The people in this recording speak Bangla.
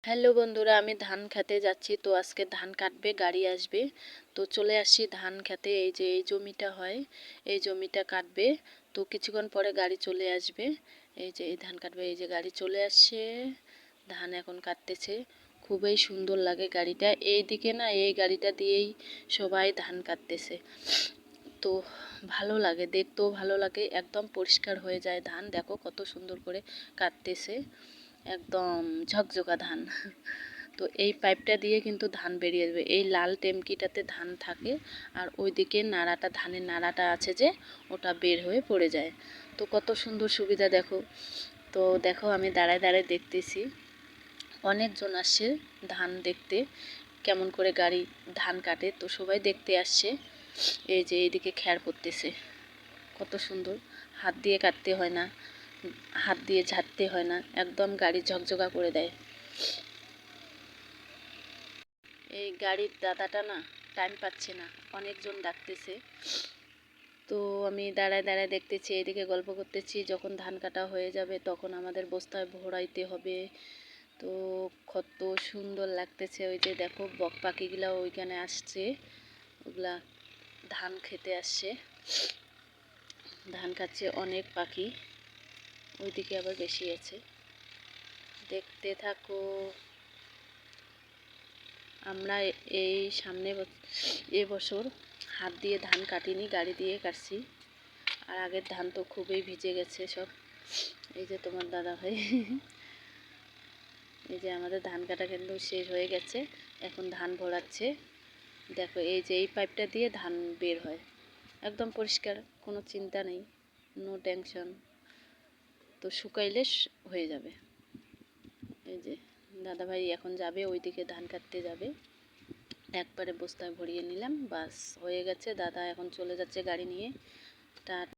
হ্যালো বন্ধুরা, আমি ধান খেতে যাচ্ছি। তো আজকে ধান কাটবে, গাড়ি আসবে। তো চলে আসছি ধান খেতে। এই যে এই জমিটা হয়, এই জমিটা কাটবে। তো কিছুক্ষণ পরে গাড়ি চলে আসবে। এই যে এই ধান কাটবে, এই যে গাড়ি চলে আসছে, ধান এখন কাটতেছে। খুবই সুন্দর লাগে গাড়িটা। এই দিকে না, এই গাড়িটা দিয়েই সবাই ধান কাটতেছে। তো ভালো লাগে, দেখতেও ভালো লাগে, একদম পরিষ্কার হয়ে যায় ধান। দেখো কত সুন্দর করে কাটতেছে, একদম ঝকঝকা ধান। তো এই পাইপটা দিয়ে কিন্তু ধান বেরিয়ে যাবে। এই লাল টেমকিটাতে ধান থাকে, আর ওইদিকে নাড়াটা, ধানের নাড়াটা আছে যে, ওটা বের হয়ে পড়ে যায়। তো কত সুন্দর সুবিধা দেখো। তো দেখো আমি দাঁড়ায় দাঁড়ায় দেখতেছি, অনেকজন আসছে ধান দেখতে, কেমন করে গাড়ি ধান কাটে। তো সবাই দেখতে আসছে। এই যে এইদিকে খ্যার পড়তেছে, কত সুন্দর। হাত দিয়ে কাটতে হয় না, হাত দিয়ে ঝাড়তে হয় না, একদম গাড়ি ঝকঝকা করে দেয়। এই গাড়ির দাদাটা না টাইম পাচ্ছে না, অনেকজন ডাকতেছে। তো আমি দাঁড়ায় দাঁড়ায় দেখতেছি, এদিকে গল্প করতেছি। যখন ধান কাটা হয়ে যাবে তখন আমাদের বস্তায় ভরাইতে হবে। তো কত সুন্দর লাগতেছে। ওই যে দেখো বক পাখিগুলা ওইখানে আসছে, ওগুলা ধান খেতে আসছে, ধান খাচ্ছে অনেক পাখি। ওইদিকে আবার বেশি আছে, দেখতে থাকো। আমরা এই সামনে এবছর হাত দিয়ে ধান কাটিনি, গাড়ি দিয়ে কাটছি। আর আগের ধান তো খুবই ভিজে গেছে সব। এই যে তোমার দাদা ভাই, এই যে আমাদের ধান কাটা কিন্তু শেষ হয়ে গেছে, এখন ধান ভরাচ্ছে। দেখো এই যে এই পাইপটা দিয়ে ধান বের হয়, একদম পরিষ্কার, কোনো চিন্তা নেই, নো টেনশন। তো শুকাইলে হয়ে যাবে। এই যে দাদা ভাই এখন যাবে, ওইদিকে ধান কাটতে যাবে। একবারে বস্তায় ভরিয়ে নিলাম, বাস হয়ে গেছে। দাদা এখন চলে যাচ্ছে গাড়ি নিয়ে।